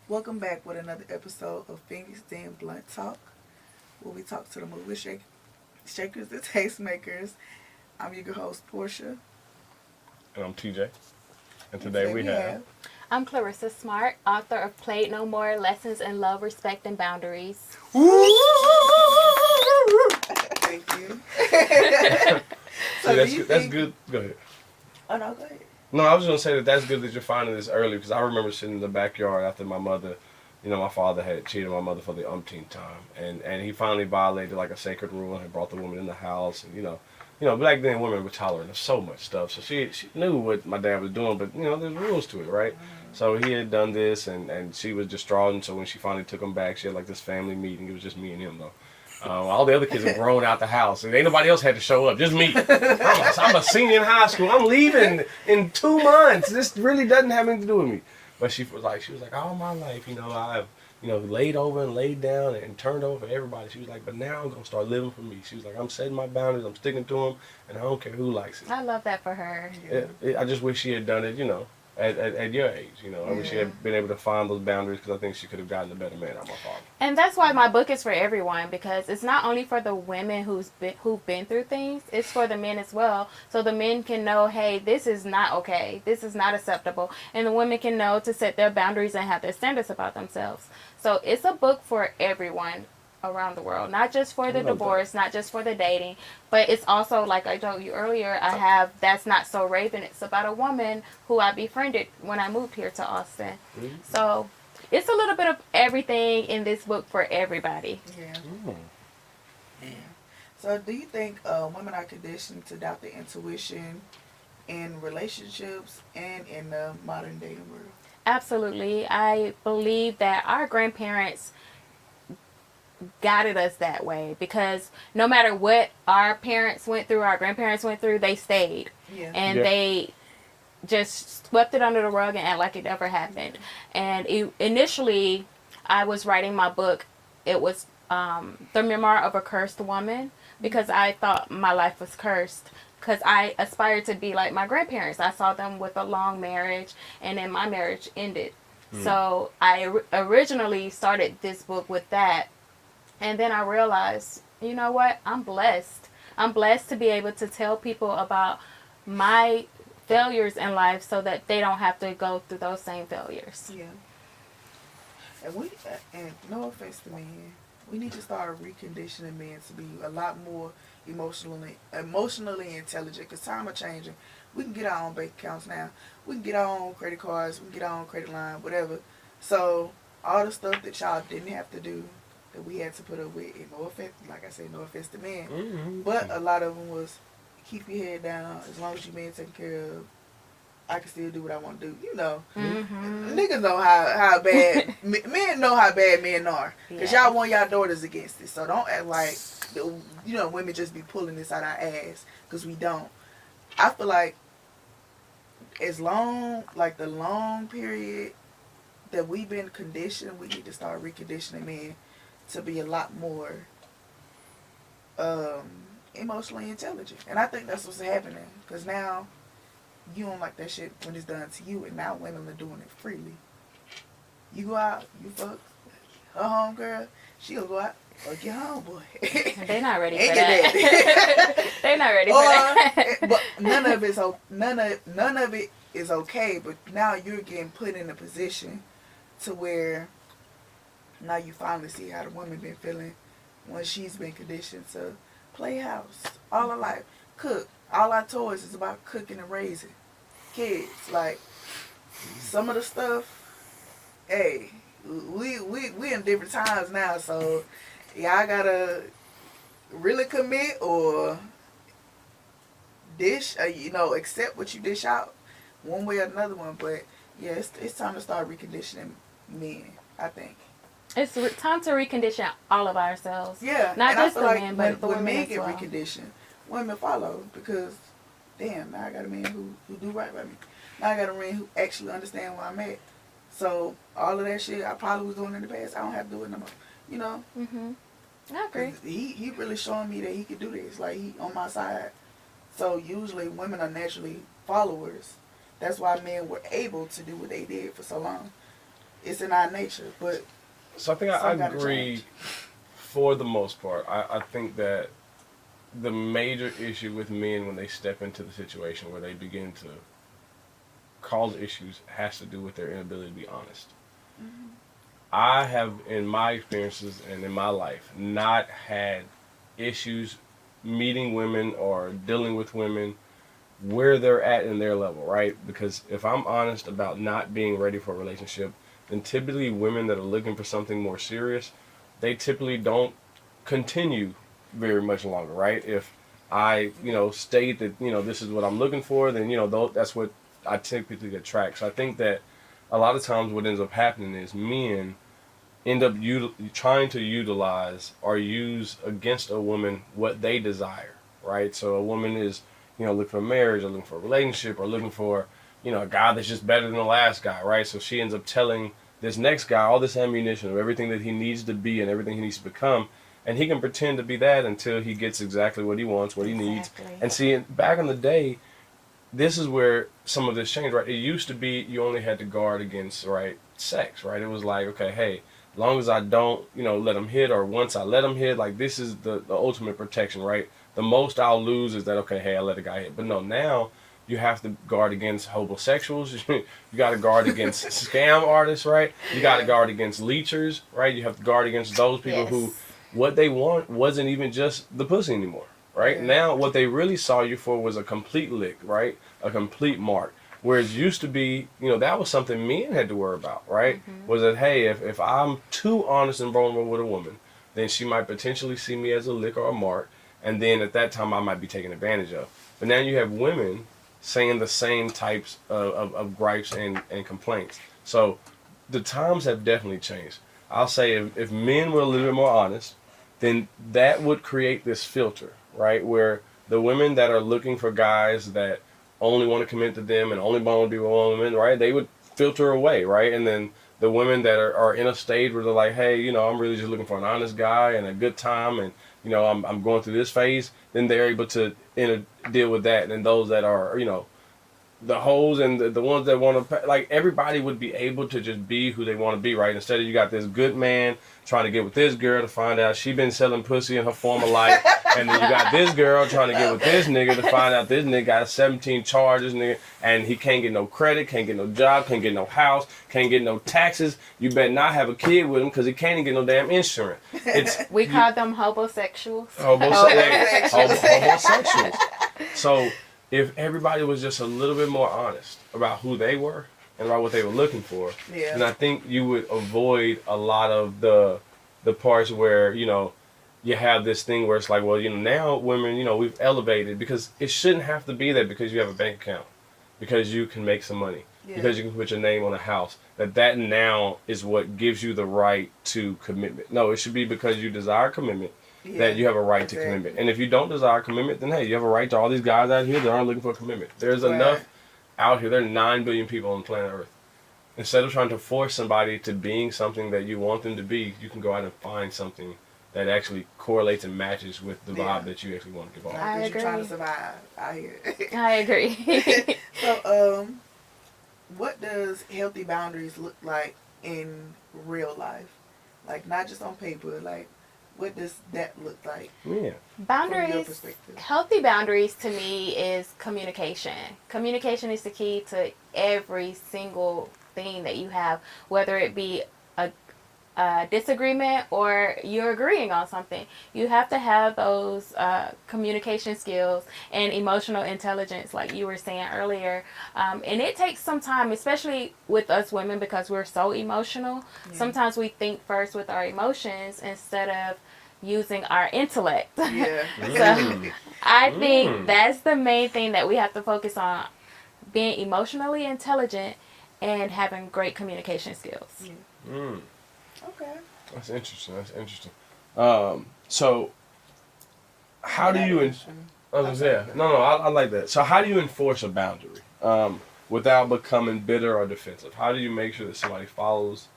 Welcome back with another episode of Phoenix Den Blunt Talk, where we talk to the shakers and tastemakers. I'm your host, Portia. And I'm TJ. And And today today we we have. have. I'm Clarissa Smartt, author of Played No More Lessons in Love, Respect, and Boundaries. Thank you. See, so, do that's you good. That's think. good. Go ahead. Oh, no, go ahead. No, I was going to say that that's good that you're finding this early because I remember sitting in the backyard after my mother, my father had cheated my mother for the umpteenth time. And he finally violated like a sacred rule and had brought the woman in the house. And, back then women were tolerant of so much stuff. So she knew what my dad was doing, but, there's rules to it, right? So he had done this and she was distraught. And so when she finally took him back, she had like this family meeting. It was just me and him, though. All the other kids have grown out the house, and ain't nobody else had to show up. Just me. I'm a senior in high school. I'm leaving in 2 months. This really doesn't have anything to do with me. But she was like, all my life, I've, laid over and laid down and turned over everybody. She was like, but now I'm gonna start living for me. She was like, I'm setting my boundaries. I'm sticking to them, and I don't care who likes it. I love that for her. I just wish she had done it, at your age. I wish she had been able to find those boundaries because I think she could have gotten a better man out of my father. And that's why my book is for everyone, because it's not only for the women who've been through things, it's for the men as well. So the men can know, hey, this is not okay. This is not acceptable. And the women can know to set their boundaries and have their standards about themselves. So it's a book for everyone around the world, not just for the divorce, not just for the dating, but it's also, like I told you earlier, I have That's Not So Raven. It's about a woman who I befriended when I moved here to Austin. Mm-hmm. So it's a little bit of everything in this book for everybody. Yeah. Yeah. So, do you think women are conditioned to doubt their intuition in relationships and in the modern dating world? Absolutely. I believe that our grandparents guided us that way, because no matter what our parents went through, our grandparents went through, they stayed. Yeah. And they just swept it under the rug and act like it never happened. And initially, I was writing my book. It was the memoir of a cursed woman, because I thought my life was cursed, because I aspired to be like my grandparents. I saw them with a long marriage, and then my marriage ended. So I originally started this book with that. And then I realized, you know what? I'm blessed. I'm blessed to be able to tell people about my failures in life so that they don't have to go through those same failures. Yeah. And no offense to men, we need to start reconditioning men to be a lot more emotionally intelligent, because time are changing. We can get our own bank accounts now. We can get our own credit cards. We can get our own credit line, whatever. So all the stuff that y'all didn't have to do, that we had to put up with, and no offense, like I said, no offense to men, but a lot of them was keep your head down. As long as you being taken care of, I can still do what I want to do. Niggas know how bad men know how bad men are, because y'all want y'all daughters against it. So don't act like women just be pulling this out our ass, because we don't. I feel like the long period that we've been conditioned, we need to start reconditioning men to be a lot more emotionally intelligent. And I think that's what's happening, because now you don't like that shit when it's done to you, and now women are doing it freely. You go out, you fuck her homegirl, she'll go out, fuck your homeboy. They're not ready for that. They're not ready for that. But none of it is okay, but now you're getting put in a position to where now you finally see how the woman been feeling when she's been conditioned to play house all her life, cook. All our toys is about cooking and raising kids. Like, some of the stuff, hey, we in different times now, so y'all gotta really commit or dish, accept what you dish out one way or another one. But yeah, it's time to start reconditioning men, I think. It's time to recondition all of ourselves. Yeah, not and just I feel the like men, but the when women men as get well. reconditioned, women follow, because damn, now I got a man who do right by me. Now I got a man who actually understand where I'm at. So all of that shit I probably was doing in the past, I don't have to do it no more. I agree. He really showing me that he could do this. Like, he on my side. So usually women are naturally followers. That's why men were able to do what they did for so long. It's in our nature, but So I think I some gotta agree change. for the most part. I think that the major issue with men when they step into the situation where they begin to cause issues has to do with their inability to be honest. Mhm. I have, in my experiences and in my life, not had issues meeting women or dealing with women where they're at in their level, right? Because if I'm honest about not being ready for a relationship, then typically women that are looking for something more serious, they typically don't continue very much longer, right? If I, state that, this is what I'm looking for, then, that's what I typically attract. So I think that a lot of times what ends up happening is men end up trying to utilize or use against a woman what they desire, right? So a woman is, looking for marriage or looking for a relationship or looking for, a guy that's just better than the last guy, right? So she ends up telling this next guy all this ammunition of everything that he needs to be and everything he needs to become. And he can pretend to be that until he gets exactly what he wants, what he needs. Exactly. And see, back in the day, this is where some of this changed, right? It used to be you only had to guard against, right, sex, right? It was like, okay, hey, as long as I don't, let him hit, or once I let him hit, like this is the ultimate protection, right? The most I'll lose is that, okay, hey, I let a guy hit. But no, now you have to guard against homosexuals. You got to guard against scam artists, right? You got to guard against leechers, right? You have to guard against those people who Yes. what they want wasn't even just the pussy anymore, right? Yeah. Now what they really saw you for was a complete lick, right? A complete mark. Whereas used to be, that was something men had to worry about, right? Was that, hey, if I'm too honest and vulnerable with a woman, then she might potentially see me as a lick or a mark, and then at that time I might be taken advantage of. But now you have women saying the same types of gripes and complaints. So the times have definitely changed. I'll say if men were a little bit more honest, then that would create this filter, right? Where the women that are looking for guys that only want to commit to them and only want to be with women, right? They would filter away, right? And then the women that are in a stage where they're like, hey, I'm really just looking for an honest guy and a good time, and I'm going through this phase, then they're able to deal with that. And those that are, the hoes and the ones that want to, like, everybody would be able to just be who they want to be, right? Instead of you got this good man trying to get with this girl to find out she been selling pussy in her former life, and then you got this girl trying to get with this nigga to find out this nigga got 17 charges, nigga, and he can't get no credit, can't get no job, can't get no house, can't get no taxes. You better not have a kid with him because he can't even get no damn insurance. We call them homosexuals. Homosexuals. So if everybody was just a little bit more honest about who they were and about what they were looking for, then I think you would avoid a lot of the parts where, you have this thing where it's like, well, now women, we've elevated, because it shouldn't have to be that because you have a bank account, because you can make some money, because you can put your name on a house, that now is what gives you the right to commitment. No, it should be because you desire commitment, that you have a right to commitment. And if you don't desire commitment, then hey, you have a right to all these guys out here that aren't looking for commitment. There's enough out here. There are 9 billion people on planet Earth. Instead of trying to force somebody to being something that you want them to be, you can go out and find something that actually correlates and matches with the vibe that you actually want to give off. I agree. You're trying to survive out here. I agree. So, what does healthy boundaries look like in real life? Like, not just on paper, like, what does that look like? Yeah. From your Boundaries, perspective? healthy boundaries to me is communication. Communication is the key to every single thing that you have, whether it be a disagreement or you're agreeing on something. You have to have those communication skills and emotional intelligence, like you were saying earlier. And it takes some time, especially with us women, because we're so emotional. Sometimes we think first with our emotions instead of using our intellect. Yeah. So I think that's the main thing that we have to focus on, being emotionally intelligent and having great communication skills. Okay. That's interesting. So how do you? I like that. So how do you enforce a boundary without becoming bitter or defensive? How do you make sure that somebody follows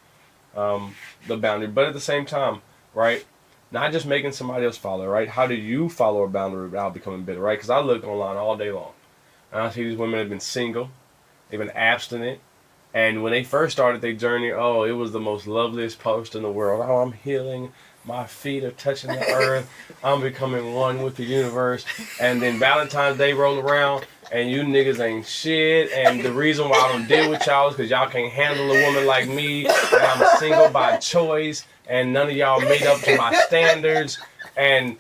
the boundary, but at the same time, right? Not just making somebody else follow, right? How do you follow a boundary without becoming bitter, right? Because I look online all day long, and I see these women have been single, they've been abstinent, And when they first started their journey, oh, it was the most loveliest post in the world. Oh, I'm healing. My feet are touching the earth. I'm becoming one with the universe. And then Valentine's Day roll around, and you niggas ain't shit. And the reason why I don't deal with y'all is because y'all can't handle a woman like me. And I'm single by choice. And none of y'all made up to my standards. And,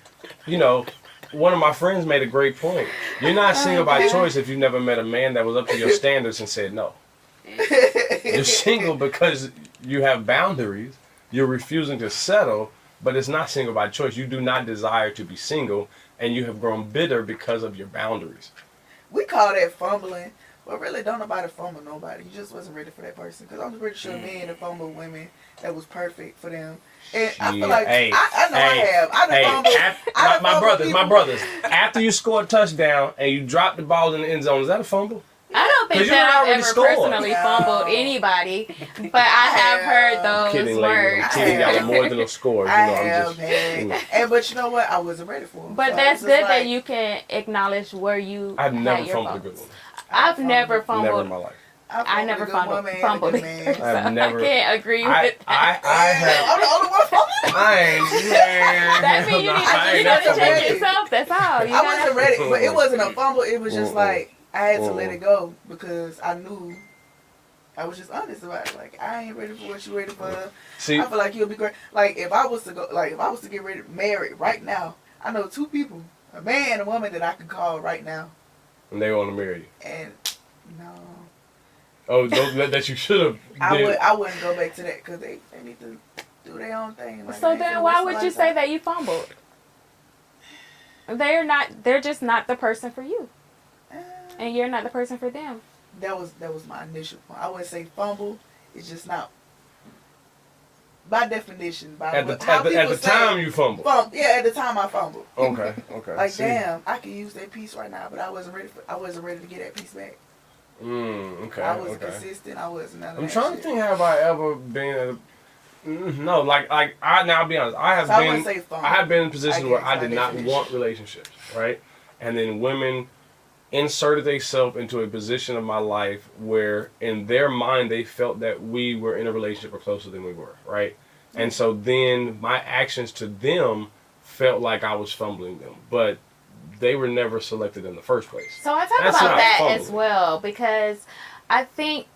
you know, one of my friends made a great point. You're not single by choice if you never met a man that was up to your standards and said no. You're single because you have boundaries. You're refusing to settle, but it's not single by choice. You do not desire to be single, and you have grown bitter because of your boundaries. We call that fumbling, but really don't nobody fumble nobody. You just wasn't ready for that person. Because I'm pretty sure men that fumble women that was perfect for them. And I feel like, I know I have. I done my brothers. After you score a touchdown and you drop the ball in the end zone, is that a fumble? I don't think that I've ever personally fumbled anybody, but I have heard those words. Kidding, y'all are more than a score. I have, and but you know what? I wasn't ready for them. But so that's good that you can acknowledge where you. I've never fumbled a good one. I've never fumbled. Never in my life. I never fumbled. I've never. I can't agree with that. I have. I'm the only one fumbling. I ain't. Man. That means you need to check yourself. That's all. I wasn't ready, but it wasn't a fumble. It was just like. I had to let it go because I knew I was just honest about it. Like, I ain't ready for what you ready for. See, I feel like you'll be great. Like, if I was to get ready married right now, I know two people, a man and a woman that I could call right now. And they want to marry you. And no. Oh, that you should have. I wouldn't go back to that because they need to do their own thing. Like, so then why would you say that you fumbled? They're just not the person for you. And you're not the person for them. That was my initial point. I wouldn't say fumble. It's just not. By definition, at the time you fumbled. At the time I fumbled. Okay. Like, damn, I could use that piece right now, but I wasn't ready to get that piece back. Okay. I wasn't consistent. I wasn't. I'm trying to think. Have I ever been? No, I'll be honest. I have been in a position where I did not want relationships, right? And then women inserted themselves into a position of my life where in their mind they felt that we were in a relationship or closer than we were, right? And so then my actions to them felt like I was fumbling them, but they were never selected in the first place. So I talk about that as well, because I think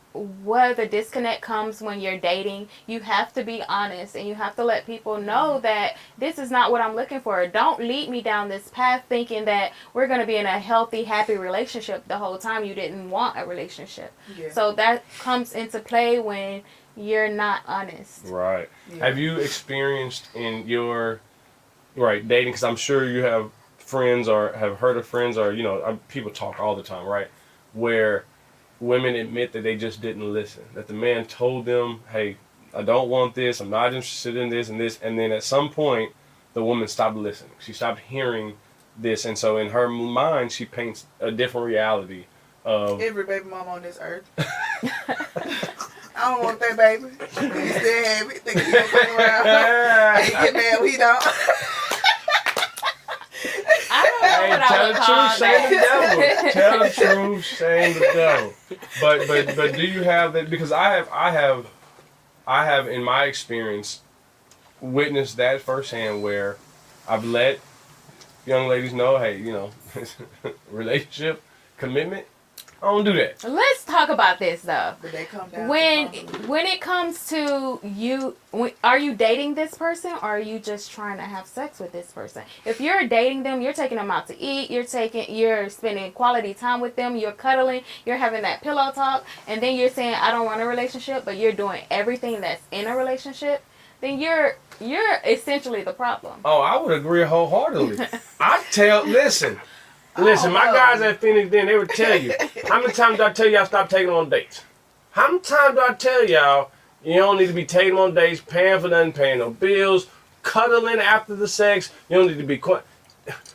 where the disconnect comes when you're dating, you have to be honest and you have to let people know that this is not what I'm looking for. Don't lead me down this path thinking that we're going to be in a healthy, happy relationship the whole time you didn't want a relationship. Yeah. So that comes into play when you're not honest. Right. Yeah. Have you experienced in your dating, because I'm sure you have friends or have heard of friends or, people talk all the time, right? Where women admit that they just didn't listen. That the man told them, hey, I don't want this, I'm not interested in this and this. And then at some point, the woman stopped listening. She stopped hearing this. And so in her mind, she paints a different reality of... Every baby mama on this earth. I don't want that baby. He still have it. Think he's going around. He get mad when he don't. Tell the truth, shame the devil. Tell the truth, shame the devil. But do you have that? Because I have in my experience witnessed that firsthand, where I've let young ladies know, hey, relationship, commitment, I don't do that. Let's talk about this though. But they come down when it comes to you, are you dating this person or are you just trying to have sex with this person? If you're dating them, you're taking them out to eat, you're spending quality time with them, you're cuddling, you're having that pillow talk, and then you're saying I don't want a relationship, but you're doing everything that's in a relationship, then you're essentially the problem. Oh, I would agree wholeheartedly. Listen, my guys at Phoenix Den, they would tell you, how many times do I tell y'all stop taking them on dates? How many times do I tell y'all you don't need to be taking them on dates, paying for nothing, paying no bills, cuddling after the sex, you don't need to be quiet.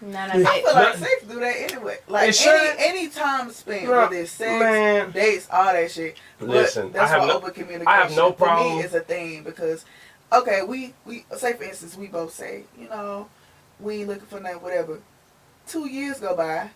None of it. I feel like sex do that anyway. Like any time spent with this sex, dates, all that shit. Listen, that's why open communication I have no problem. For me is a thing because, okay, we say for instance we both say, we ain't looking for nothing, whatever. 2 years go by,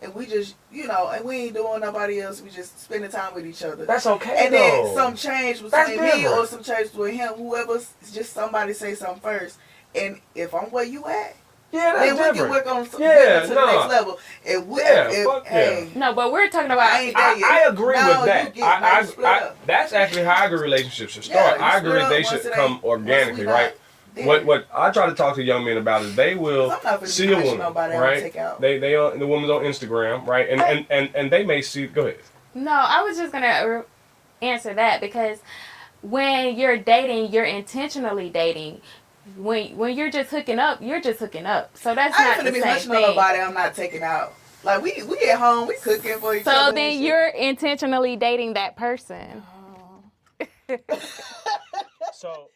and we just, and we ain't doing nobody else. We just spending time with each other. That's okay, and though. then some change between me or some change between him. Whoever, just somebody say something first. And if I'm where you at, yeah, that's then different. we can work on some Yeah, to the next level. If we, hey, no, but we're talking about. I agree with that. I that's actually how I agree relationships should start. I agree they should come organically, right? What I try to talk to young men about is they will see a woman, right? They on the woman's on Instagram, right? And they may see. Go ahead. No, I was just gonna answer that because when you're dating, you're intentionally dating. When you're just hooking up, you're just hooking up. So that's not the same thing. I ain't finna be hunching on nobody I'm not taking out. Like we at home, we cooking for each other. So then you're intentionally dating that person. So